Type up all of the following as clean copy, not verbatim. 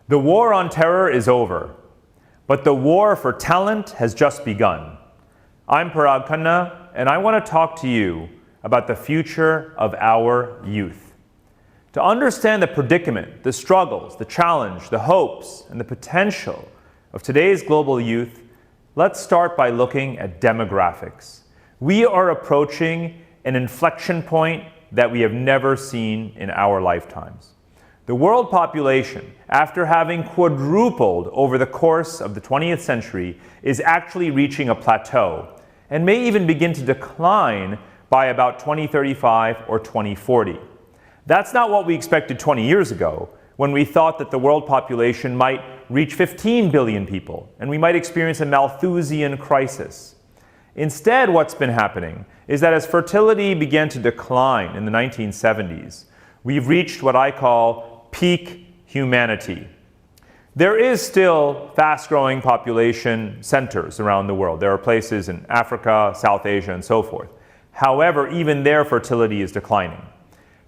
The war on terror is over, but the war for talent has just begun. I'm Parag Khanna, and I want to talk to you about the future of our youth. To understand the predicament, the struggles, the challenge, the hopes, and the potential of today's global youth, let's start by looking at demographics. We are approaching an inflection point that we have never seen in our lifetimes. The world population, after having quadrupled over the course of the 20th century, is actually reaching a plateau and may even begin to decline by about 2035 or 2040. That's not what we expected 20 years ago, when we thought that the world population might reach 15 billion people and we might experience a Malthusian crisis. Instead, what's been happening is that as fertility began to decline in the 1970s, we've reached what I call peak humanity. There is still fast-growing population centers around the world. There are places in Africa, South Asia, and so forth. However, even their fertility is declining.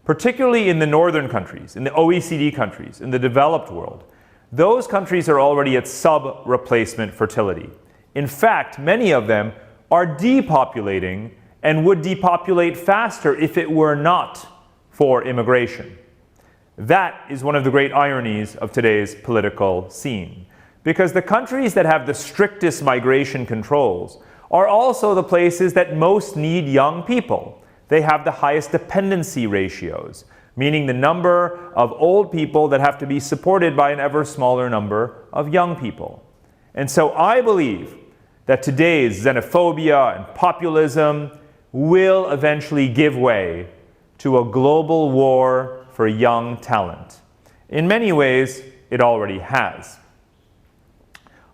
Particularly in the northern countries, in the OECD countries, in the developed world, those countries are already at sub-replacement fertility. In fact, many of them are depopulating and would depopulate faster if it were not for immigration. That is one of the great ironies of today's political scene, because the countries that have the strictest migration controls are also the places that most need young people. They have the highest dependency ratios, meaning the number of old people that have to be supported by an ever smaller number of young people. And so I believe that today's xenophobia and populism will eventually give way to a global war for young talent. In many ways, it already has.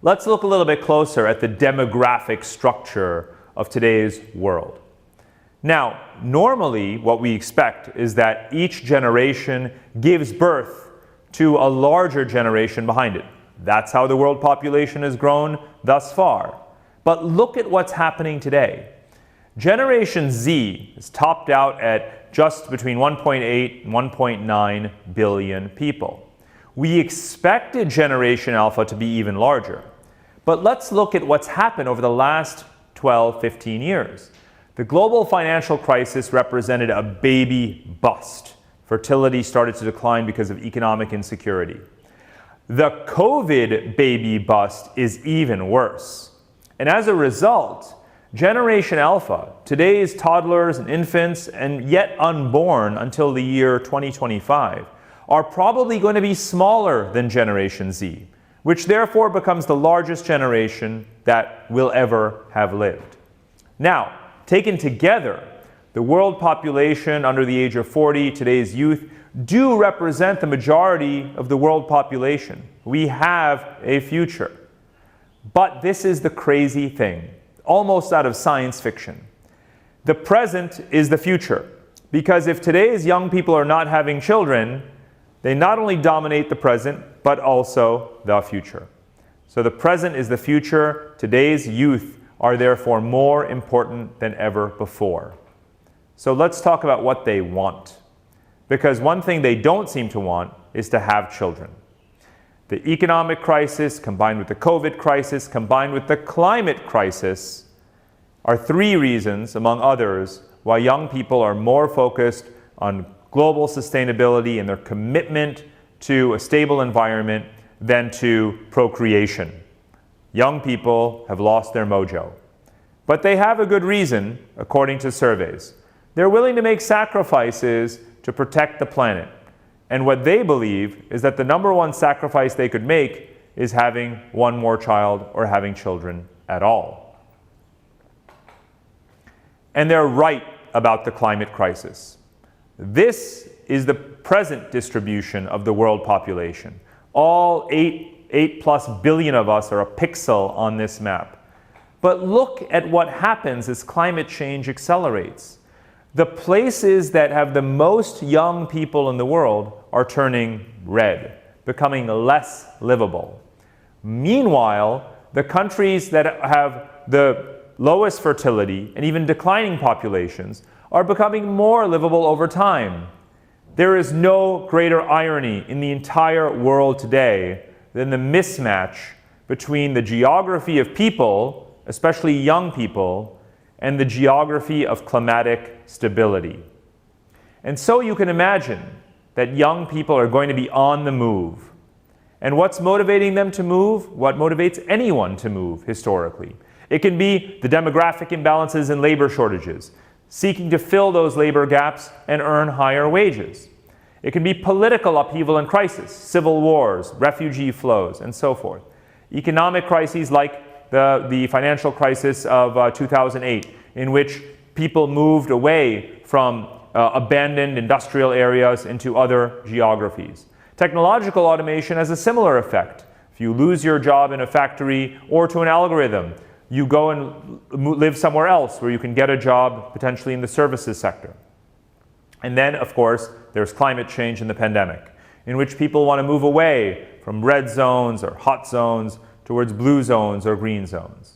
Let's look a little bit closer at the demographic structure of today's world. Now, normally what we expect is that each generation gives birth to a larger generation behind it. That's how the world population has grown thus far. But look at what's happening today. Generation Z is topped out at just between 1.8 and 1.9 billion people. We expected Generation Alpha to be even larger. But let's look at what's happened over the last 12, 15 years. The global financial crisis represented a baby bust. Fertility started to decline because of economic insecurity. The COVID baby bust is even worse. And as a result, Generation Alpha, today's toddlers and infants and yet unborn until the year 2025, are probably going to be smaller than Generation Z, which therefore becomes the largest generation that will ever have lived. Now, taken together, the world population under the age of 40, today's youth, do represent the majority of the world population. We have a future. But this is the crazy thing, almost out of science fiction. The present is the future, because if today's young people are not having children, they not only dominate the present, but also the future. So the present is the future. Today's youth are therefore more important than ever before. So let's talk about what they want. Because one thing they don't seem to want is to have children. The economic crisis, combined with the COVID crisis, combined with the climate crisis, are three reasons, among others, why young people are more focused on global sustainability and their commitment to a stable environment than to procreation. Young people have lost their mojo. But they have a good reason, according to surveys. They're willing to make sacrifices to protect the planet. And what they believe is that the number one sacrifice they could make is having one more child or having children at all. And they're right about the climate crisis. This is the present distribution of the world population. All 8+ billion of us are a pixel on this map. But look at what happens as climate change accelerates. The places that have the most young people in the world are turning red, becoming less livable. Meanwhile, the countries that have the lowest fertility and even declining populations are becoming more livable over time. There is no greater irony in the entire world today than the mismatch between the geography of people, especially young people, and the geography of climatic stability. And so you can imagine that young people are going to be on the move. And what's motivating them to move? What motivates anyone to move historically? It can be the demographic imbalances and labor shortages, seeking to fill those labor gaps and earn higher wages. It can be political upheaval and crisis, civil wars, refugee flows, and so forth. Economic crises like the financial crisis of 2008, in which people moved away from abandoned industrial areas into other geographies. Technological automation has a similar effect. If you lose your job in a factory or to an algorithm, you go and live somewhere else where you can get a job potentially in the services sector. And then, of course, there's climate change and the pandemic, in which people want to move away from red zones or hot zones towards blue zones or green zones.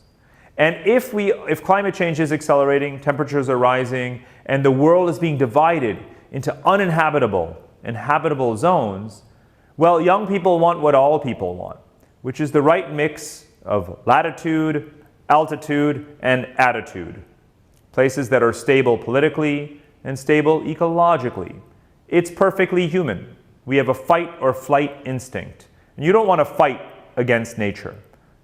And if climate change is accelerating, temperatures are rising, and the world is being divided into uninhabitable and habitable zones, well, young people want what all people want, which is the right mix of latitude, altitude, and attitude. Places that are stable politically and stable ecologically. It's perfectly human. We have a fight or flight instinct. And you don't want to fight against nature.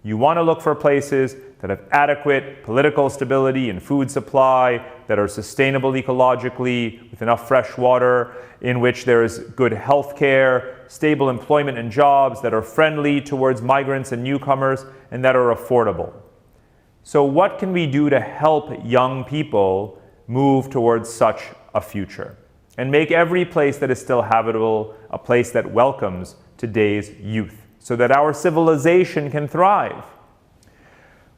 You want to look for places that have adequate political stability and food supply, that are sustainable ecologically, with enough fresh water, in which there is good health care, stable employment and jobs, that are friendly towards migrants and newcomers, and that are affordable. So what can we do to help young people move towards such a future and make every place that is still habitable a place that welcomes today's youth, so that our civilization can thrive?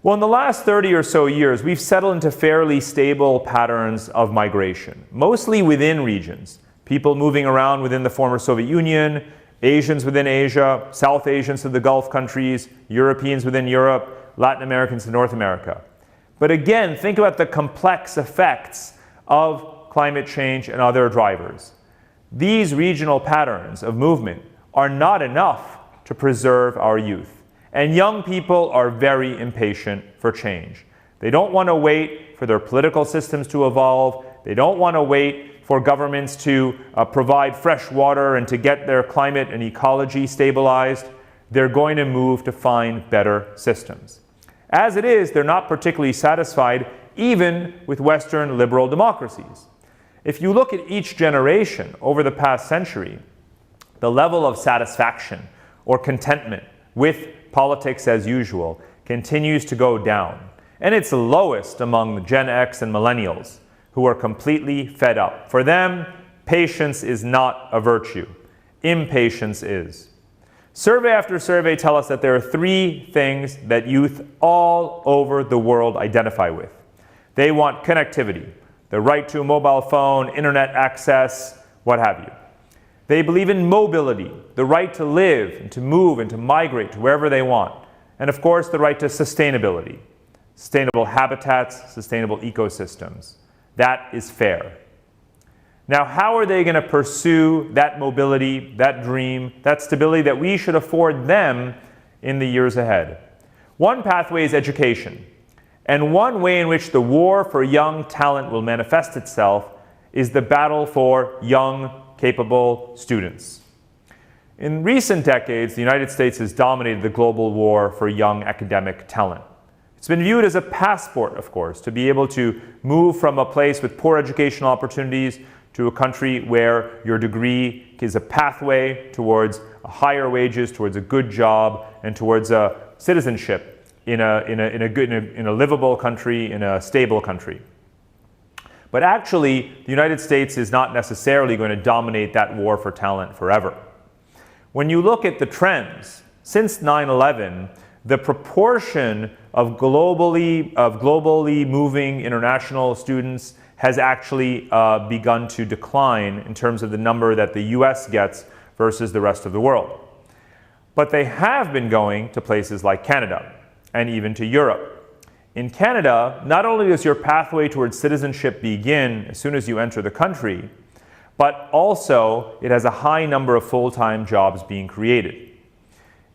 Well, in the last 30 or so years, we've settled into fairly stable patterns of migration, mostly within regions. People moving around within the former Soviet Union, Asians within Asia, South Asians to the Gulf countries, Europeans within Europe, Latin Americans to North America. But again, think about the complex effects of climate change and other drivers. These regional patterns of movement are not enough to preserve our youth. And young people are very impatient for change. They don't want to wait for their political systems to evolve. They don't want to wait for governments to provide fresh water and to get their climate and ecology stabilized. They're going to move to find better systems. As it is, they're not particularly satisfied even with Western liberal democracies. If you look at each generation over the past century, the level of satisfaction or contentment with politics as usual continues to go down. And it's lowest among the Gen X and millennials, who are completely fed up. For them, patience is not a virtue. Impatience is. Survey after survey tell us that there are three things that youth all over the world identify with. They want connectivity, the right to a mobile phone, internet access, what have you. They believe in mobility, the right to live and to move and to migrate to wherever they want. And of course, the right to sustainability, sustainable habitats, sustainable ecosystems. That is fair. Now, how are they going to pursue that mobility, that dream, that stability that we should afford them in the years ahead? One pathway is education. And one way in which the war for young talent will manifest itself is the battle for young, capable students. In recent decades, the United States has dominated the global war for young academic talent. It's been viewed as a passport, of course, to be able to move from a place with poor educational opportunities to a country where your degree is a pathway towards higher wages, towards a good job, and towards a citizenship in a livable country, in a stable country. But actually, the United States is not necessarily going to dominate that war for talent forever. When you look at the trends, since 9/11, the proportion of globally moving international students has actually begun to decline in terms of the number that the US gets versus the rest of the world. But they have been going to places like Canada and even to Europe. In Canada, not only does your pathway towards citizenship begin as soon as you enter the country, but also it has a high number of full-time jobs being created.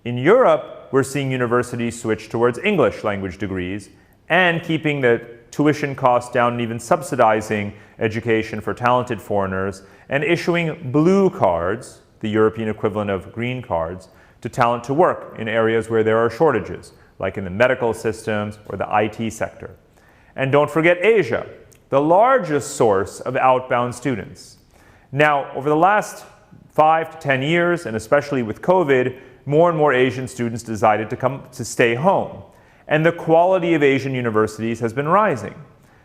In Europe, we're seeing universities switch towards English language degrees and keeping the tuition costs down and even subsidizing education for talented foreigners and issuing blue cards, the European equivalent of green cards, to talent to work in areas where there are shortages, like in the medical systems or the IT sector. And don't forget Asia, the largest source of outbound students. Now, over the last 5 to 10 years, and especially with COVID, more and more Asian students decided to stay home. And the quality of Asian universities has been rising.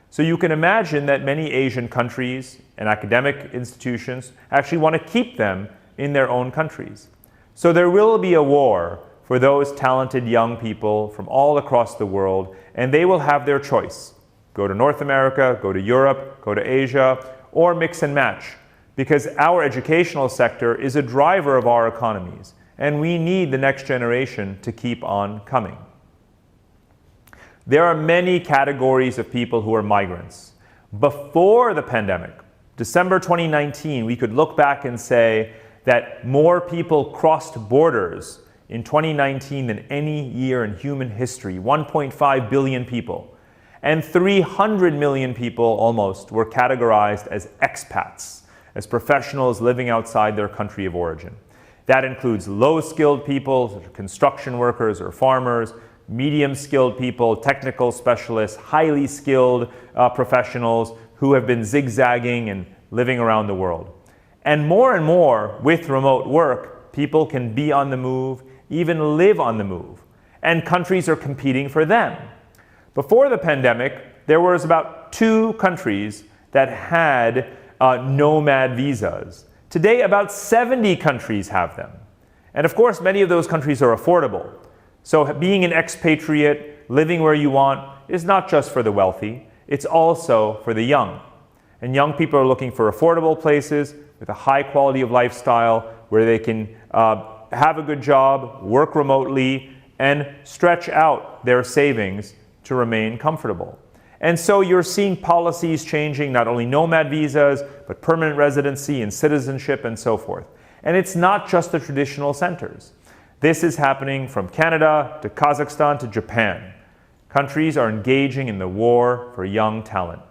So you can imagine that many Asian countries and academic institutions actually want to keep them in their own countries. So there will be a war for those talented young people from all across the world, and they will have their choice. Go to North America, go to Europe, go to Asia, or mix and match, because our educational sector is a driver of our economies, and we need the next generation to keep on coming. There are many categories of people who are migrants. Before the pandemic, December 2019, we could look back and say that more people crossed borders in 2019 than any year in human history, 1.5 billion people. And 300 million people almost were categorized as expats, as professionals living outside their country of origin. That includes low-skilled people, such as construction workers or farmers, medium-skilled people, technical specialists, highly skilled professionals who have been zigzagging and living around the world. And more, with remote work, people can be on the move, even live on the move. And countries are competing for them. Before the pandemic, there was about 2 countries that had nomad visas. Today, about 70 countries have them. And of course, many of those countries are affordable. So being an expatriate, living where you want, is not just for the wealthy, it's also for the young. And young people are looking for affordable places with a high quality of lifestyle where they can have a good job, work remotely, and stretch out their savings to remain comfortable. And so you're seeing policies changing, not only nomad visas, but permanent residency and citizenship and so forth. And it's not just the traditional centers. This is happening from Canada to Kazakhstan to Japan. Countries are engaging in the war for young talent.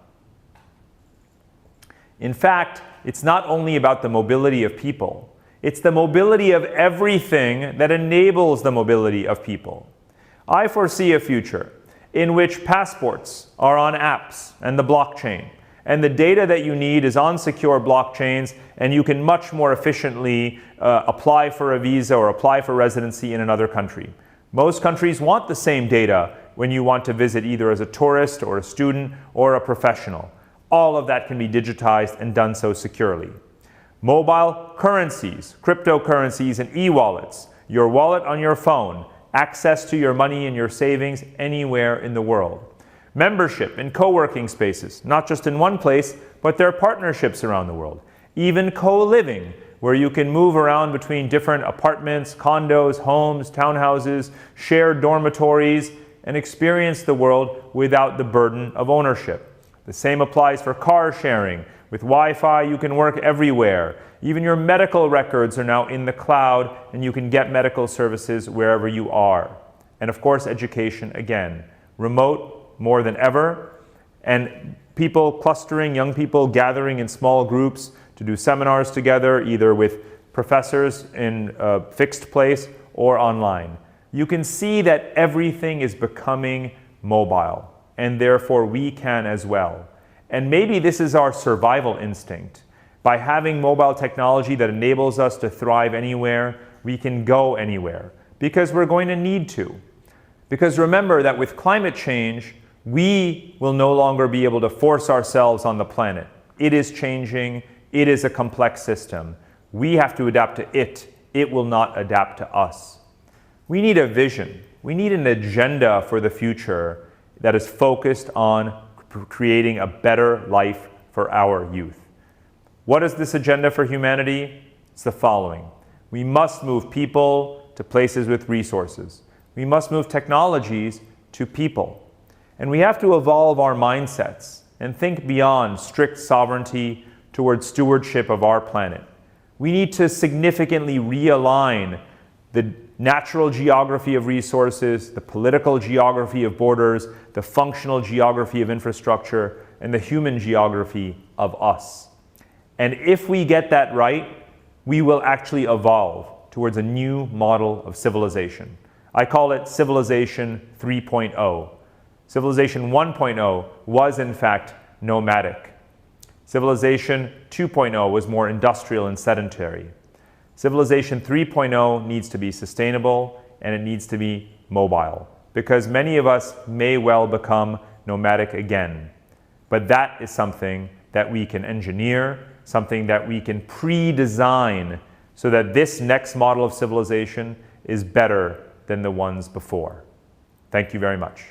In fact, it's not only about the mobility of people, it's the mobility of everything that enables the mobility of people. I foresee a future in which passports are on apps and the blockchain, and the data that you need is on secure blockchains, and you can much more efficiently apply for a visa or apply for residency in another country. Most countries want the same data when you want to visit either as a tourist or a student or a professional. All of that can be digitized and done so securely. Mobile currencies, cryptocurrencies, and e-wallets, your wallet on your phone, access to your money and your savings anywhere in the world. Membership in co-working spaces, not just in one place, but there are partnerships around the world. Even co-living, where you can move around between different apartments, condos, homes, townhouses, shared dormitories, and experience the world without the burden of ownership. The same applies for car sharing. With Wi-Fi, you can work everywhere. Even your medical records are now in the cloud, and you can get medical services wherever you are. And of course, education, again, remote more than ever, and people clustering, young people gathering in small groups to do seminars together, either with professors in a fixed place or online. You can see that everything is becoming mobile, and therefore we can as well. And maybe this is our survival instinct. By having mobile technology that enables us to thrive anywhere, we can go anywhere, because we're going to need to. Because remember that with climate change, we will no longer be able to force ourselves on the planet. It is changing. It is a complex system. We have to adapt to it. It will not adapt to us. We need a vision. We need an agenda for the future that is focused on creating a better life for our youth. What is this agenda for humanity? It's the following. We must move people to places with resources. We must move technologies to people. And we have to evolve our mindsets and think beyond strict sovereignty towards stewardship of our planet. We need to significantly realign the natural geography of resources, the political geography of borders, the functional geography of infrastructure, and the human geography of us. And if we get that right, we will actually evolve towards a new model of civilization. I call it Civilization 3.0. Civilization 1.0 was, in fact, nomadic. Civilization 2.0 was more industrial and sedentary. Civilization 3.0 needs to be sustainable and it needs to be mobile, because many of us may well become nomadic again. But that is something that we can engineer, something that we can pre-design so that this next model of civilization is better than the ones before. Thank you very much.